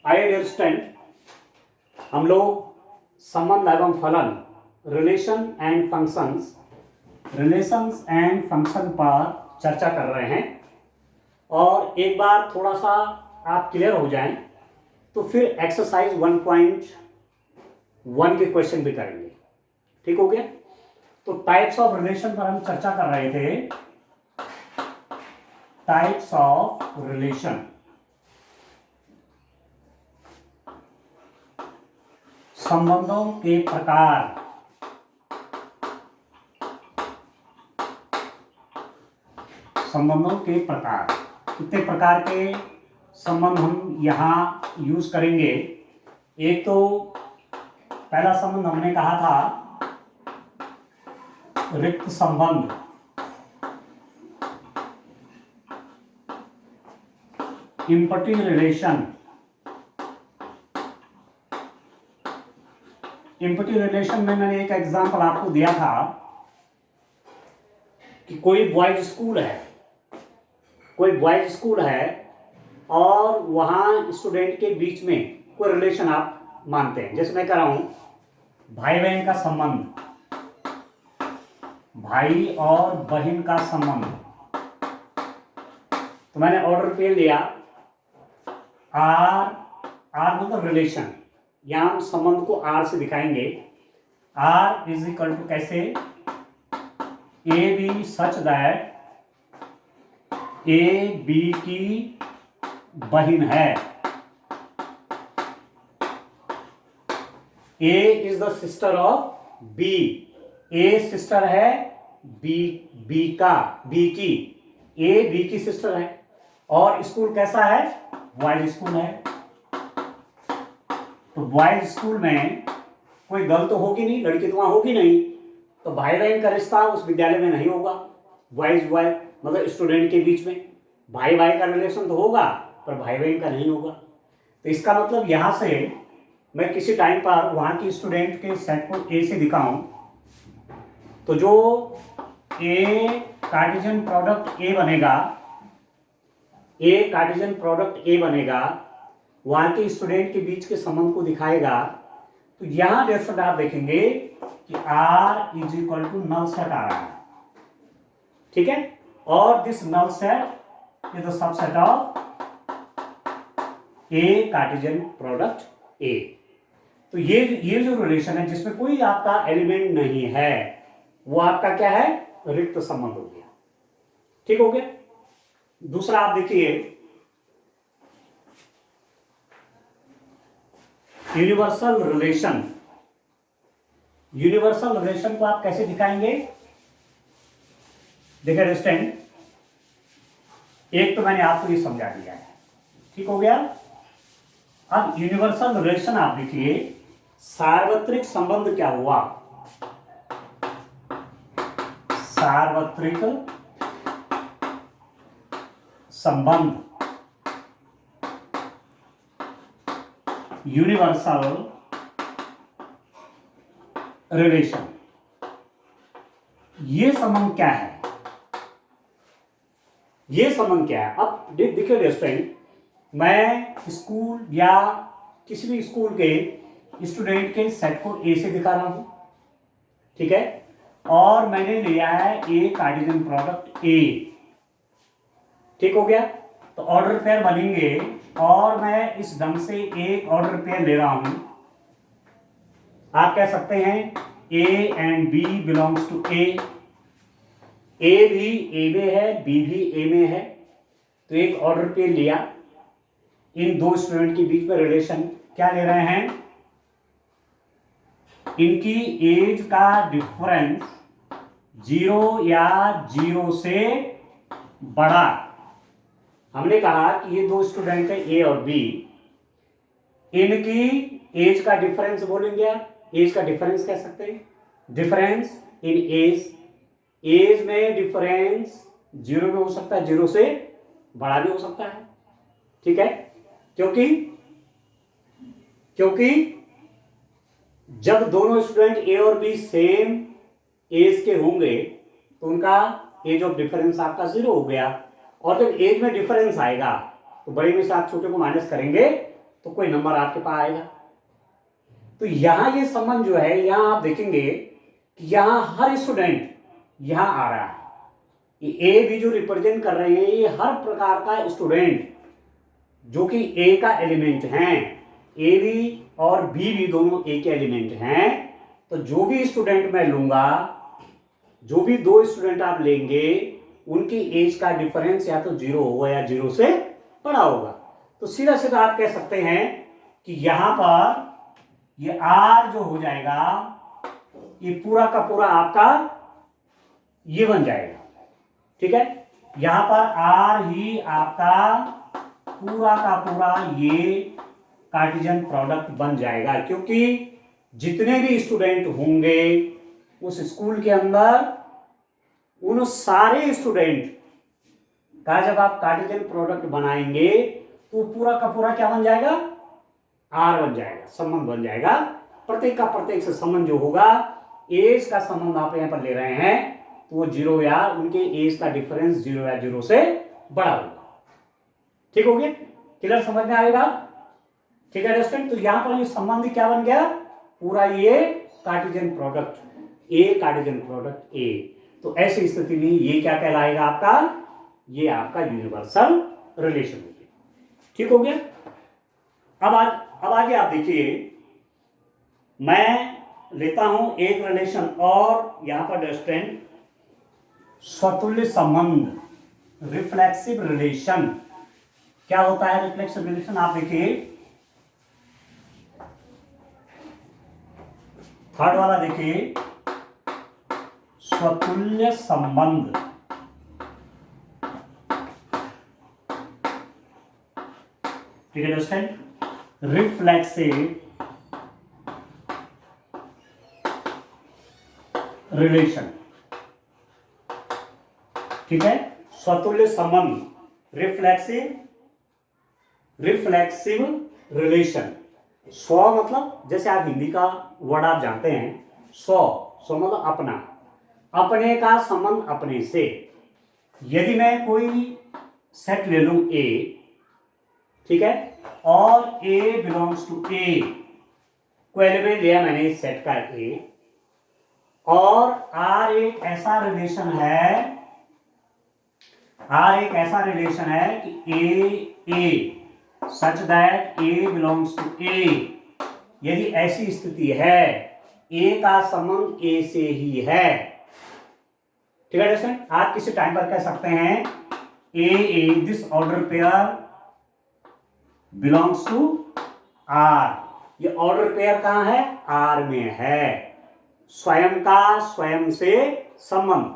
आइए dear student, हम लोग संबंध एवं फलन रिलेशंस एंड फंक्शन पर चर्चा कर रहे हैं। और एक बार थोड़ा सा आप क्लियर हो जाएं तो फिर एक्सरसाइज 1.1 के क्वेश्चन भी करेंगे। ठीक हो गया? तो टाइप्स ऑफ रिलेशन पर हम चर्चा कर रहे थे। टाइप्स ऑफ रिलेशन, संबंधों के प्रकार। संबंधों के प्रकार, कितने प्रकार के संबंध हम यहां यूज करेंगे। एक तो पहला संबंध हमने कहा था रिक्त संबंध, इम्पटी रिलेशन। इम्पटी रिलेशन में मैंने एक एग्जांपल आपको दिया था कि कोई बॉयज स्कूल है और वहां स्टूडेंट के बीच में कोई रिलेशन आप मानते हैं। जैसे मैं कह रहा हूं भाई बहन का संबंध, भाई और बहन का संबंध। तो मैंने ऑर्डर पे लिया आर मतलब रिलेशन। यहां हम संबंध को आर से दिखाएंगे। आर इज इक्वल टू कैसे, A B such that A B की बहन है। A is the sister of B. A sister है बी की। ए बी की सिस्टर है। और स्कूल कैसा है? बॉयज स्कूल है। तो बॉयज स्कूल में कोई गर्ल तो होगी नहीं, लड़की तो वहां होगी नहीं। तो भाई बहन का रिश्ता उस विद्यालय में नहीं होगा। बॉयज मतलब स्टूडेंट के बीच में भाई का रिलेशन तो होगा पर भाई बहन का नहीं होगा। तो इसका मतलब यहां से मैं किसी टाइम पर वहां की स्टूडेंट के सेट को ए से दिखाऊं तो जो ए कार्टेशियन प्रोडक्ट ए बनेगा, वहां के स्टूडेंट के बीच के संबंध को दिखाएगा। तो यहां रेफरेंस आप देखेंगे कि R is equal to null set आ रहा है। ठीक है? और this null set is the subset of A Cartesian product A. तो ये जो रिलेशन है जिसमें कोई आपका एलिमेंट नहीं है, वो आपका क्या है? रिक्त संबंध हो गया। ठीक हो गया? दूसरा आप देखिए यूनिवर्सल रिलेशन। यूनिवर्सल रिलेशन को आप कैसे दिखाएंगे? देखिए अंडरस्टैंड, एक तो मैंने आपको ये समझा दिया है। ठीक हो गया? अब यूनिवर्सल रिलेशन आप देखिए, सार्वत्रिक संबंध क्या हुआ? सार्वत्रिक संबंध, यूनिवर्सल रिलेशन, ये संबंध क्या है? अब देखिए स्टूडेंट, मैं स्कूल या किसी भी स्कूल के स्टूडेंट के सेट को ए से दिखा रहा हूं। ठीक है? और मैंने लिया है ए कार्टेशियन प्रोडक्ट ए। ठीक हो गया? तो ऑर्डर पेयर बनेंगे और मैं इस ढंग से एक ऑर्डर पेयर ले रहा हूं। आप कह सकते हैं A and B belongs to A. A भी ए में है, बी भी ए में है। तो एक ऑर्डर पेयर लिया। इन दो स्टूडेंट के बीच में रिलेशन क्या ले रहे हैं? इनकी एज का डिफरेंस 0 या 0 से बड़ा। हमने कहा कि ये दो स्टूडेंट है ए और बी, इनकी एज का डिफरेंस बोलेंगे। एज का डिफरेंस कह सकते हैं, डिफरेंस इन एज। एज में डिफरेंस 0 में हो सकता है, 0 से बड़ा भी हो सकता है। ठीक है? क्योंकि जब दोनों स्टूडेंट ए और बी सेम एज के होंगे तो उनका एज ऑफ डिफरेंस आपका 0 हो गया। और जब एज में डिफरेंस आएगा तो बड़े में से आप छोटे को माइनस करेंगे तो कोई नंबर आपके पास आएगा। तो यहां ये संबंध जो है, यहां आप देखेंगे कि यहां हर स्टूडेंट यहां आ रहा है, ये ए बी जो रिप्रेजेंट कर रहे हैं, ये हर प्रकार का स्टूडेंट जो कि ए का एलिमेंट हैं, ए बी और बी भी दोनों ए के एलिमेंट हैं। तो जो भी स्टूडेंट मैं लूंगा, जो भी दो स्टूडेंट आप लेंगे, उनकी एज का डिफरेंस या तो 0 होगा या 0 से बड़ा होगा। तो सीधा सीधा आप कह सकते हैं कि यहां पर ये आर जो हो जाएगा, ये पूरा का पूरा आपका ये बन जाएगा। ठीक है, यहां पर आर ही आपका पूरा का पूरा ये कार्टेशियन प्रोडक्ट बन जाएगा, क्योंकि जितने भी स्टूडेंट होंगे उस स्कूल के अंदर, उन सारे स्टूडेंट का जब आप कार्टेशियन प्रोडक्ट बनाएंगे तो पूरा का पूरा क्या बन जाएगा, आर बन जाएगा, संबंध बन जाएगा। प्रत्येक का प्रत्येक से संबंध जो होगा, एज का संबंध आप यहां पर ले रहे हैं, तो वो 0 या उनके एज का डिफरेंस 0 या 0 से बड़ा होगा। ठीक हो गया, क्लियर, समझ में आएगा। ठीक है स्टूडेंट, तो यहां पर ये संबंध क्या बन गया, पूरा ये Cartesian product A, Cartesian product A. तो ऐसी स्थिति में ये क्या कहलाएगा आपका, ये आपका यूनिवर्सल रिलेशन हो गया। ठीक हो गया। अब आगे आप देखिए, मैं लेता हूं एक रिलेशन और यहां पर स्टूडेंट स्वतुल्य संबंध, रिफ्लेक्सिव रिलेशन। क्या होता है रिफ्लेक्सिव रिलेशन, आप देखिए थर्ड वाला देखिए, स्वतुल्य संबंध। ठीक है दोस्तों, रिफ्लेक्सिव रिलेशन। ठीक है, स्वतुल्य संबंध, रिफ्लेक्सिव रिलेशन। स्व मतलब, जैसे आप हिंदी का वर्ड आप जानते हैं, स्व मतलब अपना, अपने का संबंध अपने से। यदि मैं कोई सेट ले लूं ए, ठीक है, और ए बिलोंग्स टू ए, को एलिमेंट लिया मैंने इस सेट का ए, और आर एक ऐसा रिलेशन है, आर एक ऐसा रिलेशन है कि A such that A belongs to A. यदि ऐसी स्थिति है, ए का संबंध ए से ही है। ठीक है दोस्तों, आप किसी टाइम पर कह सकते हैं A this order pair belongs to R. ये ऑर्डर पेयर कहां है, आर में है। स्वयं का स्वयं से संबंध,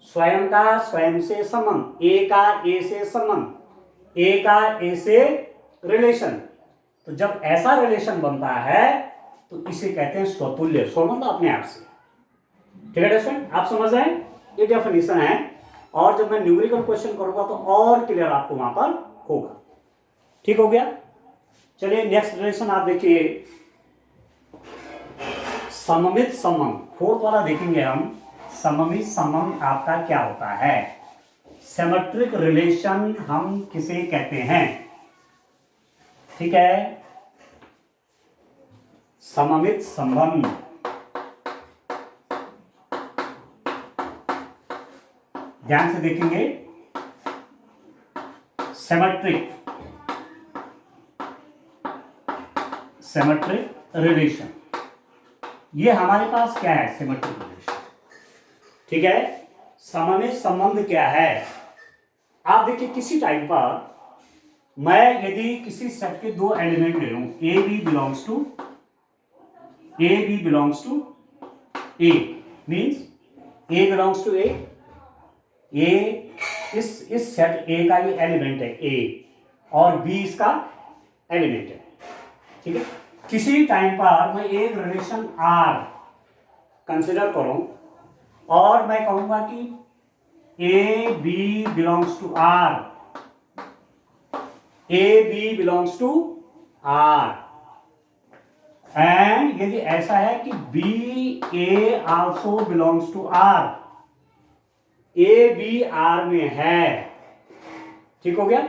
स्वयं का स्वयं से संबंध, ए का ए से संबंध, ए का ए से रिलेशन। तो जब ऐसा रिलेशन बनता है तो इसे कहते हैं स्वतुल्य। स्व मतलब अपने आप से। ठीक है दोस्तों, आप समझ रहे हैं, ये डेफिनेशन है। और जब मैं न्यूमेरिकल क्वेश्चन करूंगा तो और क्लियर आपको वहां पर होगा। ठीक हो गया। चलिए नेक्स्ट रिलेशन आप देखिए, सममित संबंध। फोर्थ वाला देखेंगे हम, सममित संबंध आपका क्या होता है। सिमेट्रिक रिलेशन हम किसे कहते हैं। ठीक है, सममित संबंध। ध्यान से देखेंगे, सिमेट्रिक रिलेशन, ये हमारे पास क्या है, सिमेट्रिक रिलेशन। ठीक है, सममित संबंध क्या है। आप देखिए, किसी टाइम पर मैं यदि किसी सेट के दो एलिमेंट ले लूं, A B belongs to A, means A belongs to A, इस सेट ए का ये एलिमेंट है ए, और बी इसका एलिमेंट है। ठीक है, किसी टाइम पर मैं एक रिलेशन आर कंसिडर करूं और मैं कहूंगा कि A B belongs to R, A B belongs to R, and यदि ऐसा है कि B A also belongs to R, A B R में है। ठीक हो गया,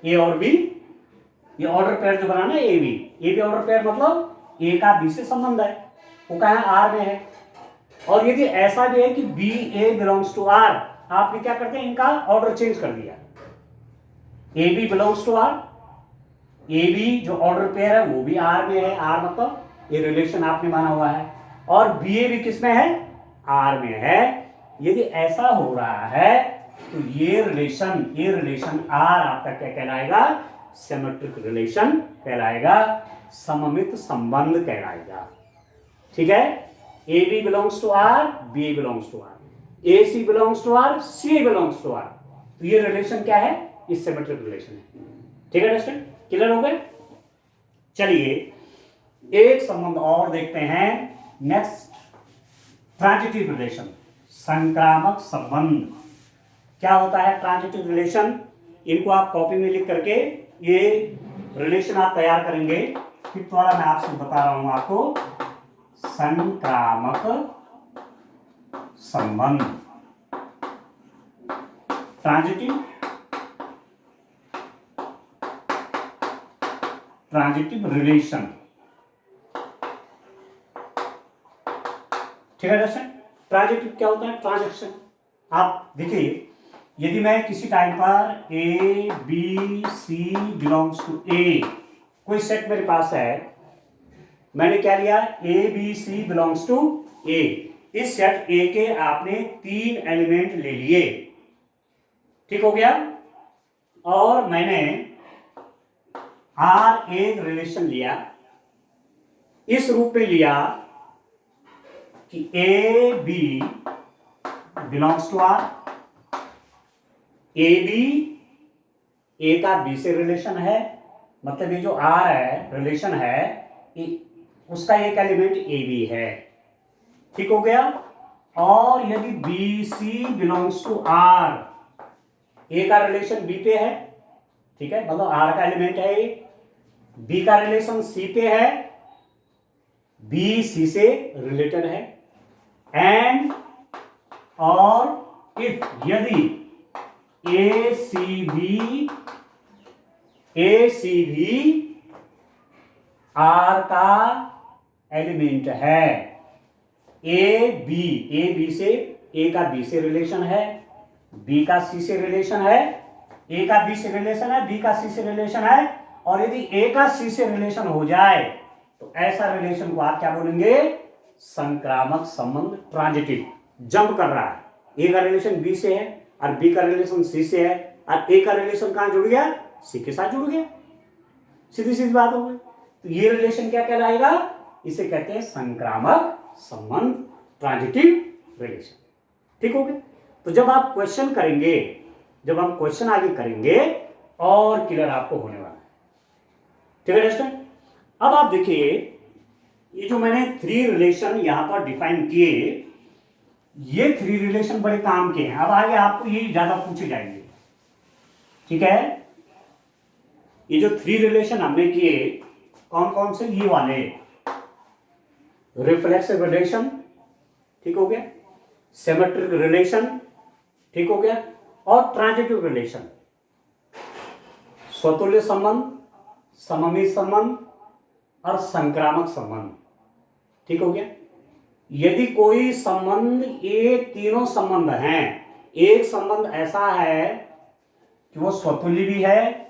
ए और बी ये ऑर्डर पेयर जो बना ना ए बी ऑर्डर पेयर मतलब ए का बी से संबंध है, वो कहाँ आर में है। और यदि ऐसा भी है कि B A belongs to R, आपने क्या करते हैं इनका ऑर्डर चेंज कर दिया, A B belongs to R, A B जो ऑर्डर पेयर है वो भी आर में है, आर मतलब ये रिलेशन आपने माना हुआ है, और बी ए भी किस में है, आर में है। यदि ऐसा हो रहा है तो ये रिलेशन आर आपका क्या कहलाएगा, सिमेट्रिक रिलेशन कहलाएगा, सममित संबंध कहलाएगा। ठीक है, A B belongs to R, B A belongs to R, A C belongs to R, C A belongs to R, तो ये रिलेशन क्या है, ये सिमेट्रिक रिलेशन है। ठीक है दोस्तों, क्लियर हो गए। चलिए एक संबंध और देखते हैं, नेक्स्ट ट्रांजिटिव रिलेशन, संक्रामक संबंध। क्या होता है ट्रांजिटिव रिलेशन, इनको आप कॉपी में लिख करके ये रिलेशन आप तैयार करेंगे। फिर थोड़ा मैं आपसे बता रहा हूं आपको, संक्रामक संबंध, ट्रांजिटिव रिलेशन। ठीक है दोस्तों, ट्रांजिटिव क्या होता है, ट्रांजैक्शन। आप देखिए, यदि मैं किसी टाइम पर A B C belongs to A, कोई सेट मेरे पास है, मैंने क्या लिया, A B C belongs to A, इस सेट ए के आपने 3 एलिमेंट ले लिए, ठीक हो गया। और मैंने आर एक रिलेशन लिया, इस रूप में लिया कि A B belongs to R, A B A का बी से रिलेशन है, मतलब ये जो आर है रिलेशन है, उसका एक एलिमेंट ए बी है, ठीक हो गया। और यदि B C belongs to R, A का रिलेशन बी पे है, ठीक है, मतलब आर का एलिमेंट है, बी का रिलेशन सी पे है, बी सी से रिलेटेड है, एंड और इफ यदि ए सी भी आर का एलिमेंट है, ए बी से, ए का बी से रिलेशन है, बी का सी से रिलेशन है, ए का बी से रिलेशन है, बी का सी से रिलेशन है, और यदि ए का सी से रिलेशन हो जाए तो ऐसा रिलेशन को आप क्या बोलेंगे, संक्रामक संबंध, ट्रांजिटिव, जंप कर रहा है, ए का रिलेशन बी से है और बी का रिलेशन सी से है, और ए का रिलेशन कहां जुड़ गया, सी के साथ जुड़ गया, सीधी सीधी बात हो गई। तो ये रिलेशन क्या कहलाएगा, इसे कहते हैं संक्रामक संबंध, ट्रांजिटिव रिलेशन। ठीक हो गया। तो जब आप क्वेश्चन करेंगे, जब हम क्वेश्चन आगे करेंगे और क्लियर आपको होने वाला है। ठीक है दोस्तों, अब आप देखिए, ये जो मैंने 3 रिलेशन यहां पर डिफाइन किए, ये 3 रिलेशन बड़े काम के हैं। अब आगे आपको ये ज्यादा पूछे जाएंगे, ठीक है। ये जो 3 रिलेशन हमने किए, कौन कौन से, ये वाले, रिफ्लेक्सिव रिलेशन, ठीक हो गया, सिमेट्रिक रिलेशन, ठीक हो गया, और ट्रांजिटिव रिलेशन, स्वतुल्य संबंध, सममित संबंध और संक्रामक संबंध, ठीक हो गया। यदि कोई संबंध, ये तीनों संबंध हैं, एक संबंध ऐसा है कि वो स्वतुल्य भी है,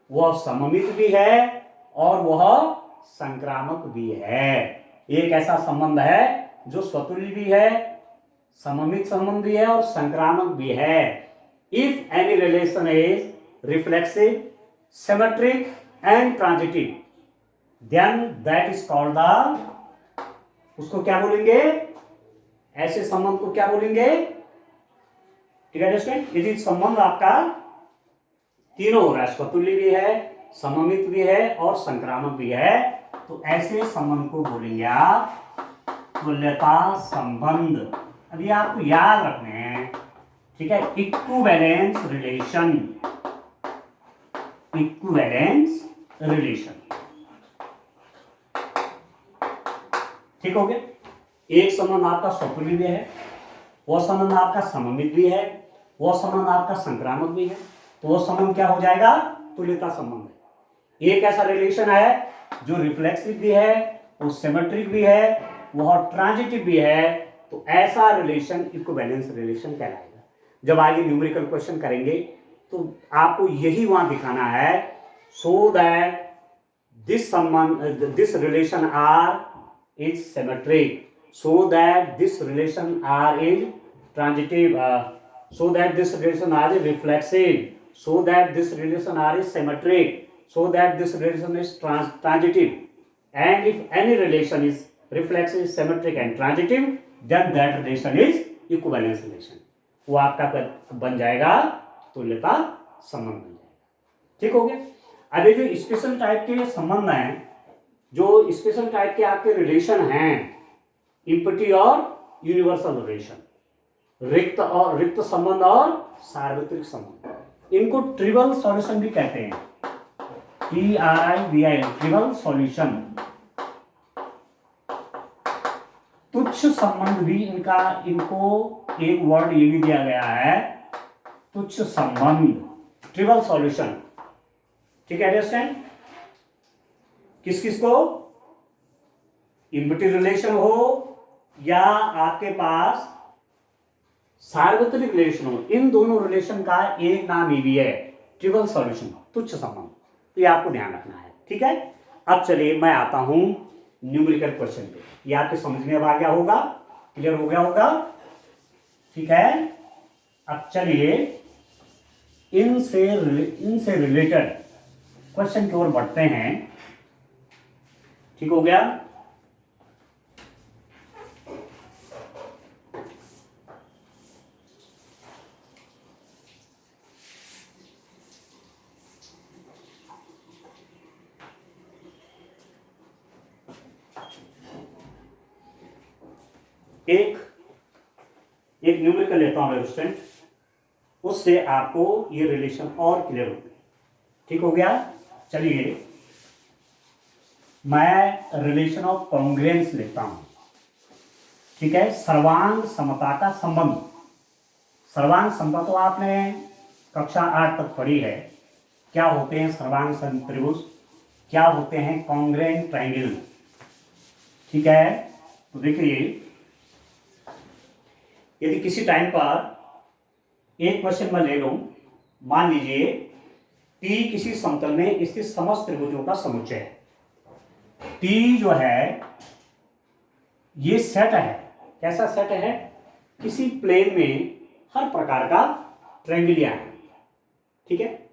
वह सममित भी है और वह संक्रामक भी है, एक ऐसा संबंध है जो स्वतुल्य भी है, सममित संबंध भी है और संक्रामक भी है। If any relation is reflexive, symmetric and transitive, then that is called the, उसको क्या बोलेंगे, ऐसे संबंध को क्या बोलेंगे, ठीक है दोस्तों। यदि संबंध आपका तीनों हो रहा है, स्वतुल्य भी है, सममित भी है और संक्रामक भी है, तो ऐसे संबंध को बोलेंगे आप तुल्यता संबंध। अब ये आपको याद रखने हैं, ठीक है, इक्विवेलेंस रिलेशन, इक्विवेलेंस रिलेशन, ठीक हो गया। एक संबंध आपका स्वतुल्य भी है, वो संबंध आपका सममित भी है, वो संबंध आपका संक्रामक भी है, तो वो संबंध क्या हो जाएगा, तुल्यता संबंध है। एक ऐसा रिलेशन है जो रिफ्लेक्सिव भी है, वो सिमेट्रिक भी है, वह ट्रांजिटिव भी है, तो ऐसा रिलेशन इक्विवेलेंस रिलेशन कहलाएगा। जब आगे न्यूमेरिकल क्वेश्चन करेंगे तो आपको यही वहां दिखाना है, so that this relation R is symmetric, so that this relation R is transitive, so that this relation R is reflexive, so that this relation R is symmetric, so that this relation is transitive. And if any relation is reflexive, symmetric and transitive, then that relation is equivalence relation. वो आपका बन जाएगा तुल्यता संबंध बन जाएगा। ठीक हो गया। अब ये जो स्पेशल टाइप के संबंध हैं, जो स्पेशल टाइप के आपके रिलेशन हैं, इम्पटी और यूनिवर्सल रिलेशन, रिक्त संबंध और सार्वत्रिक संबंध, इनको ट्रिवल सॉल्यूशन भी कहते हैं। TRIVI, trivial solution. तुच्छ संबंध भी इनको एक वर्ड ये भी दिया गया है, तुच्छ संबंध, ट्रिवल सॉल्यूशन। ठीक है, अंडरस्टैंड? किस किस को? इम्पटी रिलेशन हो या आपके पास सार्वत्रिक रिलेशन हो, इन दोनों रिलेशन का एक नाम ये भी है, ट्रिवल सॉल्यूशन, तुच्छ संबंध। तो ये आपको ध्यान रखना है। ठीक है, अब चलिए मैं आता हूं न्यूमेरिकल क्वेश्चन पे। ये आपके समझ में अब आ गया होगा, क्लियर हो गया होगा। ठीक है, अब चलिए इनसे रिलेटेड क्वेश्चन की ओर बढ़ते हैं। ठीक हो गया। एक न्यूमेरिकल लेता हूं स्टूडेंट, उससे आपको ये रिलेशन और क्लियर हो गया। ठीक हो गया। चलिए मैं रिलेशन ऑफ कॉन्ग्रुएंस लिखता हूं। ठीक है, सर्वांग समता का संबंध। सर्वांग समता तो आपने कक्षा 8 तक पढ़ी है। क्या होते हैं सर्वांग त्रिभुज, क्या होते हैं कॉन्ग्रुएंट ट्रायंगल। ठीक है, तो देखिए यदि किसी टाइम पर एक क्वेश्चन मैं ले लूं, मान लीजिए T किसी समतल में स्थित समस्त त्रिभुजों का समुच्चय है। T जो है ये सेट है। कैसा सेट है? किसी प्लेन में हर प्रकार का ट्रायंगल है। ठीक है,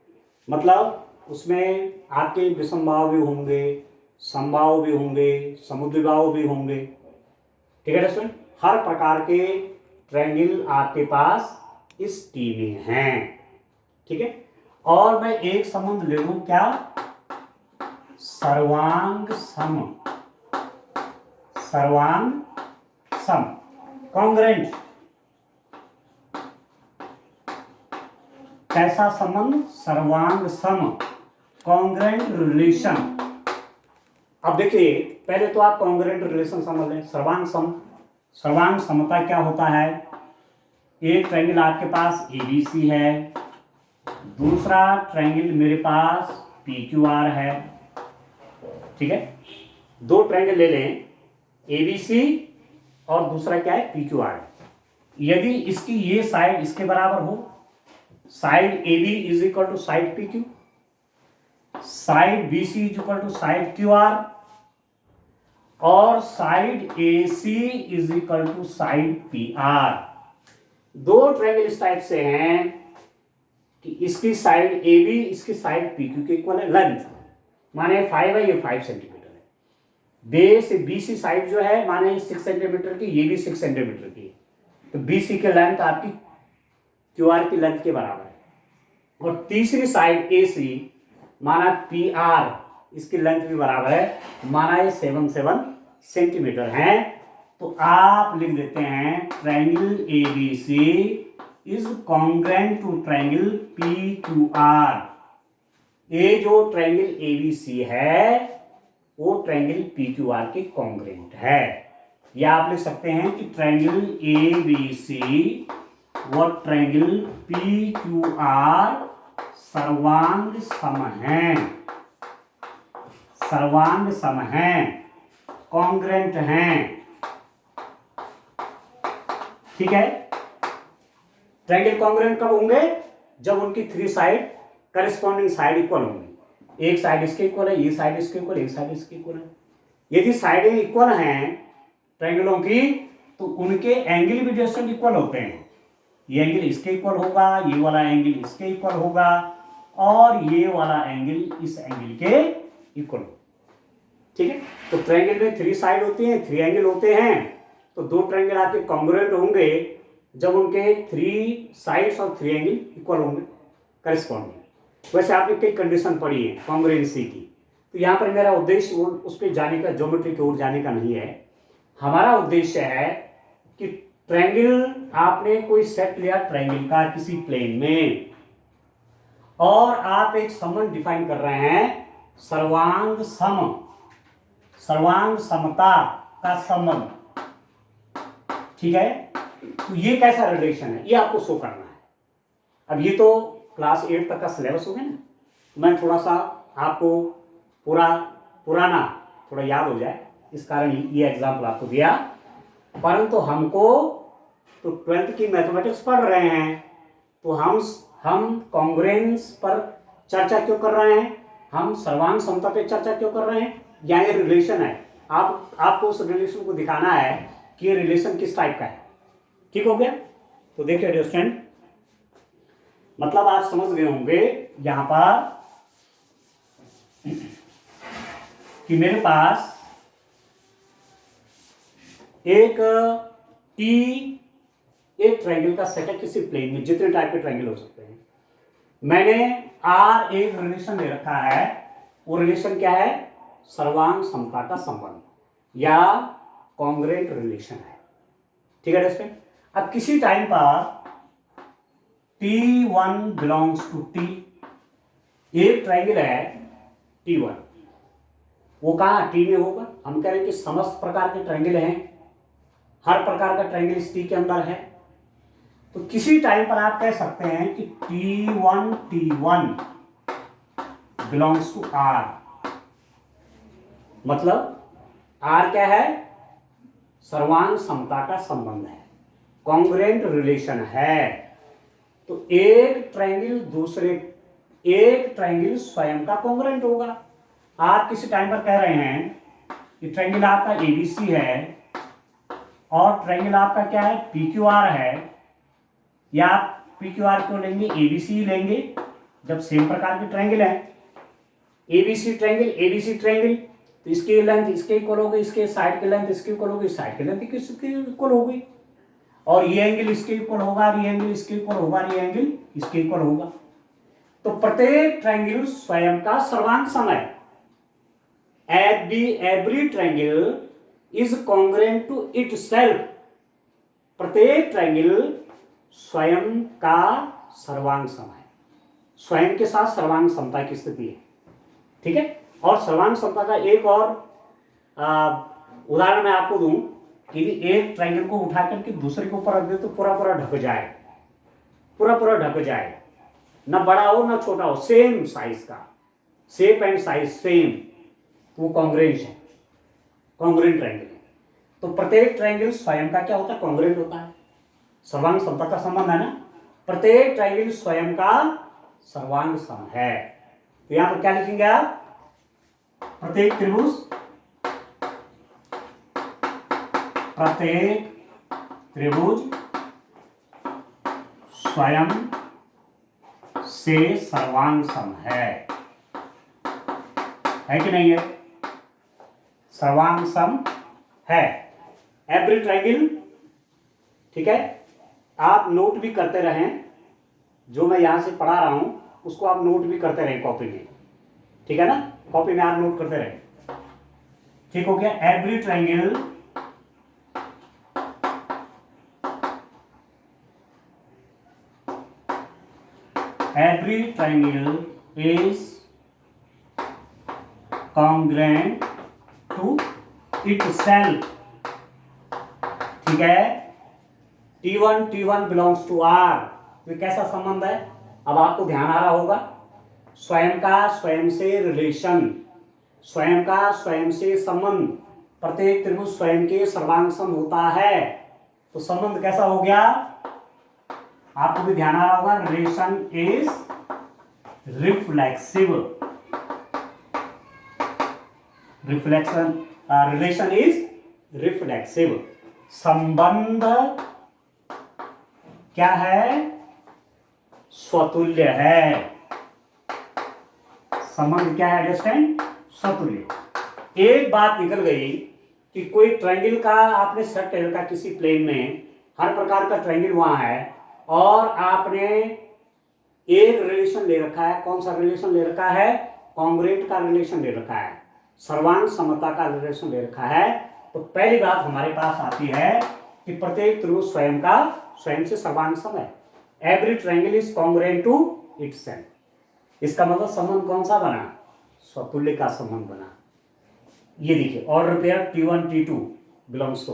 मतलब उसमें आपके विषमबाहु भी होंगे, समबाहु भी होंगे, समुद्रबाहु भी होंगे। ठीक है दोस्तों, हर प्रकार के ट्रायंगल आपके पास इस टी में हैं। ठीक है, और मैं एक संबंध ले लूं, क्या? सर्वांग सम, सर्वांग सम, कॉन्ग्रुएंट। कैसा संबंध? सर्वांग सम, कॉन्ग्रुएंट रिलेशन। अब देखिए पहले तो आप कॉन्ग्रुएंट रिलेशन समझ लें। सर्वांग सम, सर्वांग समता क्या होता है? एक ट्रायंगल आपके पास ABC है, दूसरा ट्रायंगल मेरे पास PQR है। ठीक है, दो ट्रायंगल ले लें, ABC और दूसरा क्या है? PQR। यदि इसकी ये साइड इसके बराबर हो, side AB is equal to side PQ, side BC is equal to side QR, और side AC is equal to side PR। दो ट्रायंगल इस टाइप से हैं कि इसकी साइड AB इसकी साइड PQ के इक्वल है। लेंथ माने 5 है, ये 5 सेंटीमीटर है। बेस BC साइड जो है माने 6 सेंटीमीटर की, ये भी 6 सेंटीमीटर की। तो BC की लेंथ आपकी QR की लेंथ के बराबर है। और तीसरी साइड AC माना PR, इसकी लेंथ भी बराबर है, माना ये 7 सेंटीमीटर है। तो आप लिख देते हैं triangle ABC is congruent to triangle PQR। ये जो ट्रायंगल ABC है वो ट्रायंगल PQR के कॉन्ग्रुएंट है। या आप लिख सकते हैं कि ट्रायंगल ABC व ट्रायंगल PQR सर्वांग सम हैं। सर्वांग सम हैं, कॉन्ग्रेंट हैं। ठीक है, ट्रायंगल कॉन्ग्रेंट कब होंगे? जब उनकी three side corresponding side equal होंगी। एक साइड इसके इक्वल है, ये साइड इसके इक्वल, एक साइड इसके इक्वल है। यदि साइडें इक्वल हैं ट्रायंगलों की, तो उनके एंगल भी डिस्टेंट इक्वल होते हैं। ये एंगल इसके इक्वल होगा, ये वाला एंगल इसके इक्वल होगा, और ये वाला एंगल इस एंगल के इक्वल। ठीक है, तो ट्रायंगल में थ्री साइड होती हैं, थ्री एंगल होते हैं, तो दो ट्रायंगल आपके कॉन्ग्रुएंट होंगे जब उनके थ्री साइड्स और थ्री एंगल इक्वल होंगे करस्पॉन्डिंग। वैसे आपने कई कंडीशन पढ़ी है कॉन्ग्रुएंसी की, तो यहाँ पर मेरा उद्देश्य उस पर जाने का, ज्योमेट्री की ओर जाने का नहीं है। हमारा उद्देश्य है कि ट्रायंगल, आपने कोई सेट लिया ट्रायंगल का किसी प्लेन में, और आप एक संबंध डिफाइन कर रहे हैं सर्वांग सम, सर्वांग समता का संबंध। ठीक है, तो ये कैसा रिलेशन है, ये आपको शो करना है। अब ये तो क्लास 8 तक का सिलेबस हो गया ना, मैं थोड़ा सा आपको पुराना थोड़ा याद हो जाए, इस कारण ये एग्जाम्पल आपको दिया। परंतु हमको तो 12th की मैथमेटिक्स पढ़ रहे हैं, तो हम कॉन्ग्रुएंस पर चर्चा क्यों कर रहे हैं, हम सर्वांग समता पे चर्चा क्यों कर रहे हैं? या ये रिलेशन है, आपको उस रिलेशन को दिखाना है कि ये रिलेशन किस टाइप का है। ठीक हो गया? तो देखिए डियर स्टूडेंट, मतलब आप समझ गए होंगे यहां पर कि मेरे पास एक एक ट्रायंगल का सेट है किसी प्लेन में, जितने टाइप के ट्रायंगल हो सकते हैं। मैंने आर एक रिलेशन ले रखा है, वो रिलेशन क्या है? सर्वांग समता का संबंध या कॉन्ग्रुएंट रिलेशन है। ठीक है दोस्तों, अब किसी टाइम पर T1 बिलोंग्स टू T, एक ट्रायंगल है T1, वो कहां? T में होगा। हम कह रहे हैं कि समस्त प्रकार के ट्रायंगल हैं, हर प्रकार का ट्रायंगल इस T के अंदर है। तो किसी टाइम पर आप कह सकते हैं कि T1 बिलोंग्स टू R, मतलब R क्या है? सर्वांग समता का संबंध है, कॉन्ग्रुएंट रिलेशन है। तो एक ट्रायंगल स्वयं का कॉन्ग्रुएंट होगा। आप किसी टाइम पर कह रहे हैं कि ट्रायंगल आपका एबीसी है और ट्रायंगल आपका क्या है? पीक्यूआर है, या आप पीक्यूआर क्यों लेंगे? एबीसी लेंगे जब सेम प्रकार के ट्रायंगल है। एबीसी ट्रायंगल, तो इसकी लेंथ इसके इक्वल हो गई, इसके साइड की लेंथ इसके इक्वल हो गई, साइड की लेंथ इसके इक्वल हो गई, और ये एंगल इसके इक्वल होगा, ये एंगल इसके इक्वल होगा, ये एंगल इसके इक्वल होगा। तो प्रत्येक ट्रायंगल स्वयं का सर्वांग सम है। Every triangle is congruent to itself, प्रत्येक ट्रायंगल स्वयं का सर्वांग सम है, स्वयं के साथ सर्वांग समता की स्थिति है। ठीक है, और सर्वांग समता का एक और उदाहरण मैं आपको दूं कि एक ट्रायंगल को उठा करके दूसरे के ऊपर रख दे तो पूरा ढक जाए, पूरा ढक जाए, ना बड़ा हो ना छोटा हो, सेम साइज का, शेप एंड साइज सेम, वो कॉन्ग्रुएंट है, कॉन्ग्रुएंट ट्रायंगल है। तो प्रत्येक ट्रायंगल स्वयं का क्या होता है? कॉन्ग्रुएंट होता है, सर्वांग समता का संबंध है ना। प्रत्येक ट्रायंगल स्वयं का सर्वांग सम है। तो यहां पर क्या लिखेंगे आप? प्रत्येक त्रिभुज स्वयं से सर्वांग सम है कि नहीं है? सर्वांग सम है एवरी ट्रायंगल। ठीक है, आप नोट भी करते रहें, जो मैं यहां से पढ़ा रहा हूं उसको आप नोट भी करते रहें कॉपी में। ठीक है ना, कॉपी में आप नोट करते रहें। ठीक हो गया? Every triangle is congruent to itself। ठीक है, T1 बिलोंग्स टू R, तो कैसा संबंध है? अब आपको ध्यान आ रहा होगा, स्वयं का स्वयं से रिलेशन, स्वयं का स्वयं से संबंध, प्रत्येक त्रिभुज स्वयं के सर्वांग सम होता है। तो संबंध कैसा हो गया, आपको भी ध्यान आ रहा होगा, relation is reflexive, relation is reflexive. संबंध क्या है, स्वतुल्य है। संबंध क्या है अंडरस्टैंड, स्वतुल्य। एक बात निकल गई कि कोई ट्रायंगल का आपने सेट ले रखा किसी प्लेन में, हर प्रकार का ट्रायंगल वहां है, और आपने एक रिलेशन ले रखा है। कौन सा रिलेशन ले रखा है, कॉन्ग्रुएंट का रिलेशन ले रखा है, सर्वांग समता का रिलेशन ले रखा है। तो पहली बात हमारे पास आती है कि प्रत्येक त्रिभुज स्वयं का स्वयं से सर्वांग सम है। Every triangle is congruent to itself. इसका मतलब संबंध कौन सा बना, स्वतुल्य का संबंध बना। ये देखिए order pair T1 T2 belongs to,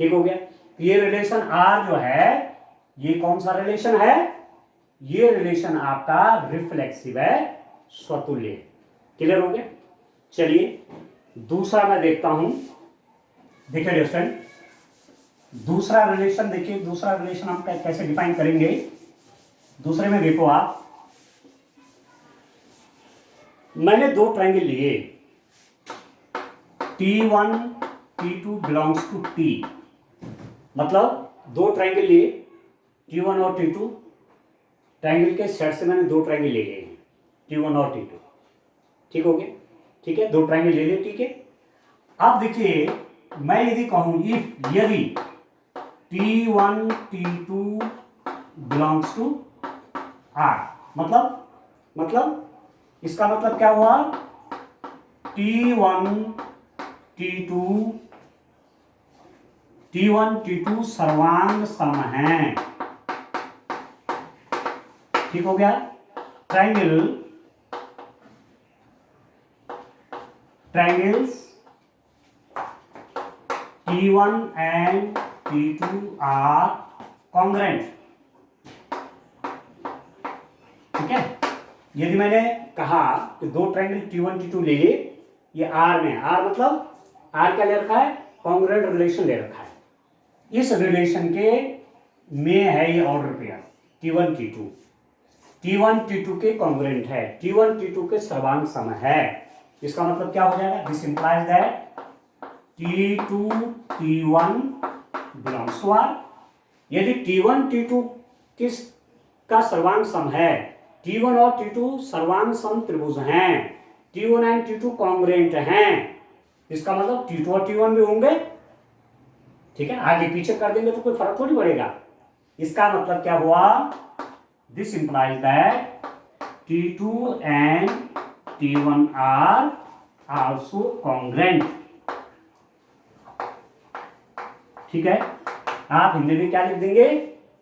ठीक हो गया। ये रिलेशन R जो है, ये कौन सा रिलेशन है, ये रिलेशन आपका रिफ्लेक्सिव है, स्वतुल्य। क्लियर हो गया। चलिए दूसरा मैं देखता हूं, देखिए डिस्टेंट दूसरा रिलेशन, देखिए दूसरा रिलेशन हम कैसे डिफाइन करेंगे। दूसरे में देखो आप, मैंने दो ट्रायंगल लिए, T1 T2 belongs to T, मतलब दो ट्रायंगल लिए T1 और T2, ट्रायंगल के सेट से मैंने दो ट्रायंगल ले लिए हैं, T1 और T2, ठीक हो गया। ठीक है, दो ट्रायंगल ले लिए, ठीक है। अब देखिए मैं यदि कहूं इफ, यदि T1 T2 belongs to R, मतलब इसका मतलब क्या हुआ, T1 T2 सर्वांग सम हैं, ठीक हो गया। Triangles T1 and T2 are congruent, ठीक है। यदि मैंने कहा कि दो ट्रायंगल T1 T2 ले लिए, ये R में, R मतलब R क्या ले रखा है, कॉन्ग्रुएंट रिलेशन ले रखा है। इस रिलेशन के में है ये ऑर्डर पेयर T1 T2 के कॉन्ग्रुएंट है, T1 T2 के सर्वांग सम है। इसका मतलब क्या हो जाएगा, this implies that T2 T1 belongs to R। यदि T1 T2 किस का सर्वांग सम है, T1 और T2 सर्वांग सम त्रिभुज हैं, T1 एंड T2 कॉन्ग्रुएंट हैं, इसका मतलब T2 और T1 भी होंगे, ठीक है। आगे पीछे कर देंगे तो कोई फर्क थोड़ी पड़ेगा। इसका मतलब क्या हुआ, this implies that T2 and T1 are also congruent, ठीक है। आप हिंदी में क्या लिख देंगे,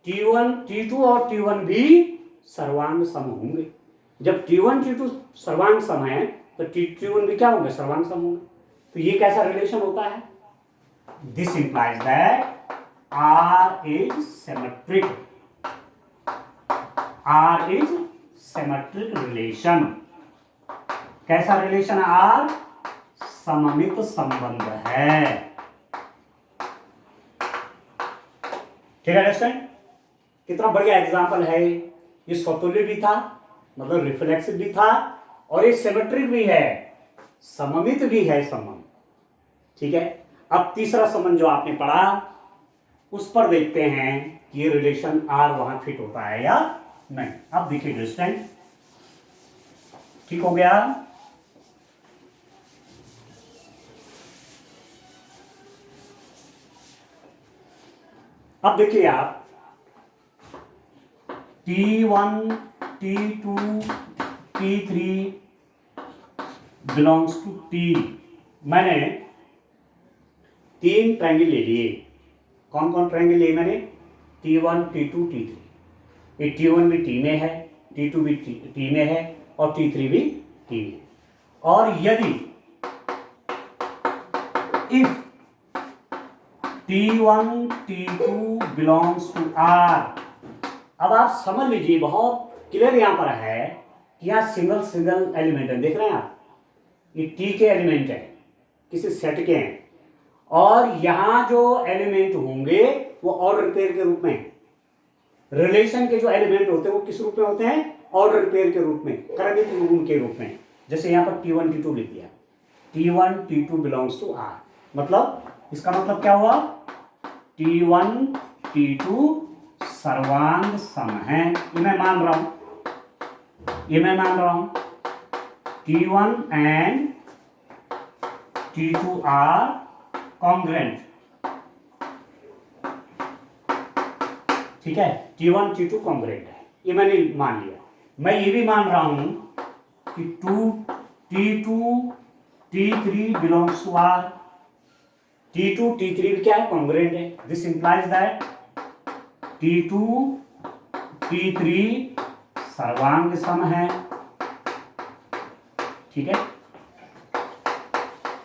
T2 और T1 भी सर्वांग सम होंगे। जब T1 T2 सर्वांग सम है तो T1 भी क्या होंगे, सर्वांग सम होंगे। तो ये कैसा रिलेशन होता है, this implies that R is symmetric, R is symmetric relation. कैसा रिलेशन है R, सममित संबंध है, ठीक है। अंडरस्टैंड, कितना बढ़िया एग्जांपल है। ये स्वतुल्य भी था, मतलब रिफ्लेक्सिव भी था, और ये सिमेट्रिक भी है, सममित भी है संबंध, ठीक है। अब तीसरा संबंध जो आपने पढ़ा, उस पर देखते हैं कि ये रिलेशन R वहां फिट होता है या नहीं। अब देखिए अंडरस्टैंड, ठीक हो गया। अब देखिए आप, T1 T2 T3 belongs to T। मैंने तीन ट्रायंगल ले लिए। कौन कौन ट्रायंगल लिए मैंने, T1 T2 T3। ये T1 भी T में है, T2 भी T में है, और T3 भी T में है। और यदि if T1 T2 belongs to R, अब आप समझ लीजिए, बहुत क्लियर यहां पर है कि यहां सिंगल एलिमेंट है, देख रहे हैं आप, ये टी के एलिमेंट है, किसी सेट के हैं, और यहाँ जो एलिमेंट होंगे वो ऑर्डर पेयर के रूप में, रिलेशन के जो एलिमेंट होते हैं वो किस रूप में होते हैं, ऑर्डर पेयर के रूप में, क्रमिक रूप के रूप में। जैसे यहाँ पर T1 T2 लिख दिया, T1 T2 belongs to R, मतलब इसका मतलब क्या हुआ, T1 T2 सर्वांग सम है, ये मैं मान रहा हूं, T1 and T2 are congruent, ठीक है, T1 T2 कॉन्ग्रेंट है, ये मैंने मान लिया। मैं ये भी मान रहा हूं कि T2 T3 belongs to R, T2 T3 भी क्या है, कॉन्ग्रेंट है। This implies that T2 T3 सर्वांग सम है, ठीक है,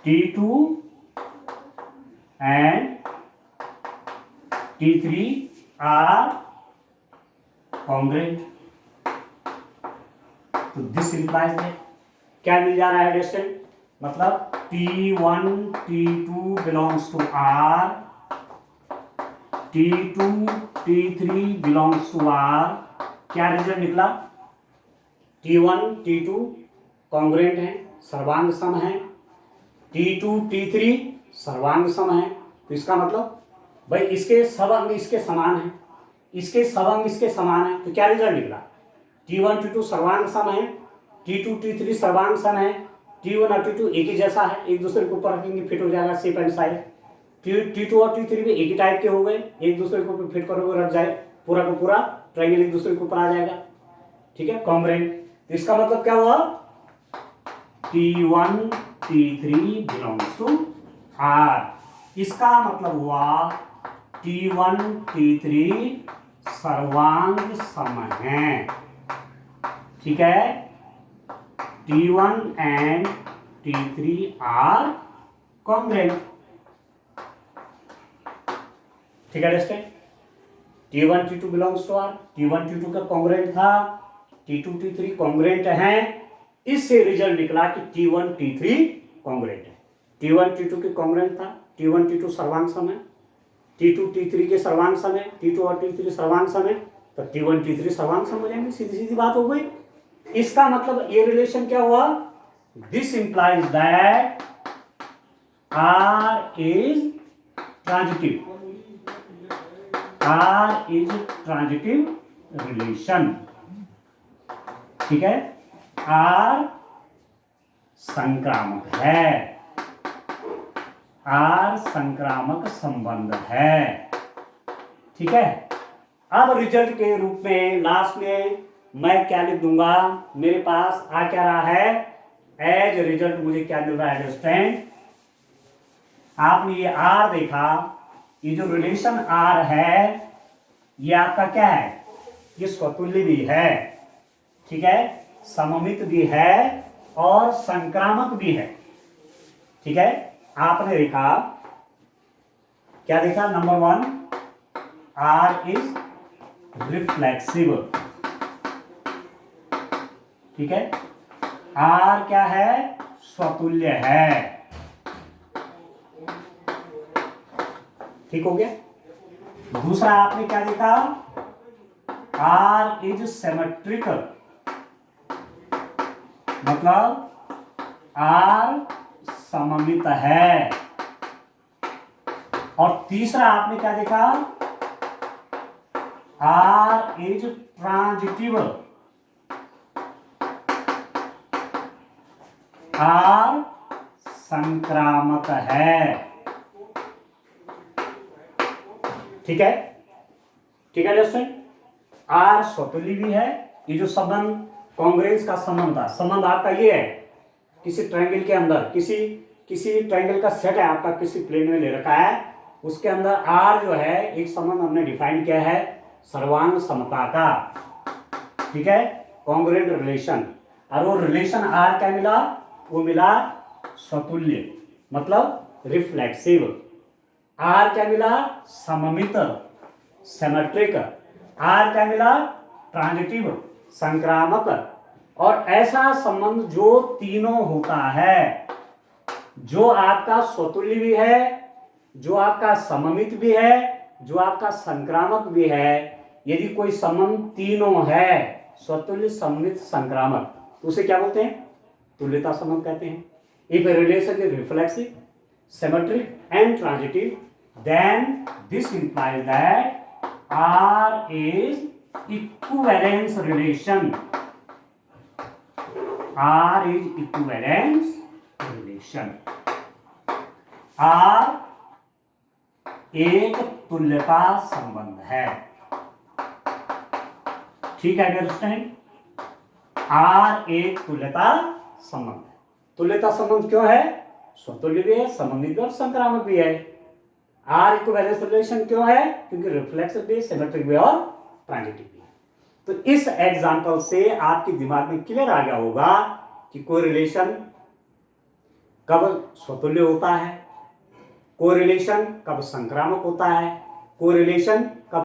T2 and T3 are congruent. तो दिस इंप्लाइज दैट क्या मिल जा रहा है डिस्टेंस, मतलब T1 T2 belongs to R, T2 T3 belongs to R। क्या रिजल्ट निकला, T1 T2 कॉन्ग्रेंट है, सर्वांग सम है, T2 T3 सर्वांग सम है। तो इसका मतलब भाई इसके सब अंग इसके समान है, इसके सब अंग इसके समान है, तो क्या रिजल्ट निकला, T1 T2 सर्वांग सम है, T2 T3 सर्वांग सम है, T1 और T2 एक ही जैसा है, एक दूसरे के ऊपर रखेंगे फिट हो जाएगा, शेप एंड साइज। T2 और T3 भी एक ही टाइप के हो गए, एक दूसरे को फिट करोगे रख जाए, पूरा का पूरा ट्रायंगल एक दूसरे के ऊपर आ जाएगा, ठीक है, कॉन्ग्रेंट। तो इसका मतलब क्या हुआ, T1 T3 belongs to R, इसका मतलब हुआ T1 T3 सर्वांग सम है, ठीक है, T1 and T3 are congruent, ठीक है दोस्तों। T1 T2 belongs to R, T1 T2 का कॉन्ग्रेंट था, T2 T3 कॉन्ग्रेंट है, इससे रिजल्ट निकला कि T1 T3 कॉन्ग्रेंट है। T1 T2 के कॉन्ग्रेंट था, T1 T2 सर्वांग सम है, T2 T3 के सर्वांग सम है, T2 और T3 सर्वांग सम है, तो T1 T3 सर्वांग सम हो जाएंगे, सीधी सीधी बात हो गई। इसका मतलब ये रिलेशन क्या हुआ, this implies that R is transitive, R is transitive relation, ठीक है, R संक्रामक है, R संक्रामक संबंध है, ठीक है। अब रिजल्ट के रूप में लास्ट में मैं क्या लिख दूंगा, मेरे पास आ क्या रहा है, एज रिजल्ट मुझे क्या मिल रहा है स्टूडेंट, आपने ये R देखा, ये जो रिलेशन R है ये आपका क्या है, ये स्वतुल्य भी है, ठीक है, सममित भी है और संक्रामक भी है, ठीक है। आपने देखा, क्या देखा, नंबर 1 R इज रिफ्लेक्सिव, ठीक है, R क्या है, स्वतुल्य है, ठीक हो गया। दूसरा आपने क्या देखा, R इज सिमेट्रिकल, मतलब R सममित है, और तीसरा आपने क्या देखा, R इज ट्रांजिटिव, R संक्रामक है, ठीक है, ठीक है दोस्तों। R स्वतुल्य भी है, ये जो संबंध कॉन्ग्रेंस का संबंध था, संबंध आपका ये है, किसी ट्रायंगल के अंदर किसी ट्रायंगल का सेट है आपका, किसी प्लेन में ले रखा है, उसके अंदर R जो है एक संबंध हमने डिफाइन किया है सर्वांग समता का, ठीक है, कॉन्ग्रेंट रिलेशन, और वो रिलेशन R क्या मिला, वो मिला स्वतुल्य, मतलब रिफ्लेक्सिव। R क्या मिला, सममित, सिमेट्रिक। R क्या मिला, ट्रांजिटिव, संक्रामक, और ऐसा संबंध जो तीनों होता है, जो आपका स्वतुल्य भी है, जो आपका सममित भी है, जो आपका संक्रामक भी है। यदि कोई संबंध तीनों है, स्वतुल्य, सममित, संक्रामक, तो उसे क्या बोलते हैं? तुल्यता संबंध कहते हैं। If a relation is reflexive, symmetric and transitive, then this implies that R is equivalence relation. R is equivalence relation. R एक तुल्यता संबंध है। ठीक है अंडरस्टैंड? R एक तुल्यता संबंध है। तुल्यता संबंध क्यों है? स्वतुल्य भी है, सममित और संक्रामक भी है। आर इक्विवेलेंस रिलेशन क्यों है? क्योंकि रिफ्लेक्सिव भी, सिमेट्रिक भी और ट्रांजिटिव भी है। तो इस एग्जांपल से आपके दिमाग में क्लियर आ गया होगा कि कोई रिलेशन कब स्वतुल्य होता है, कोई रिलेशन कब संक्रामक होता है, कोई रिलेशन कब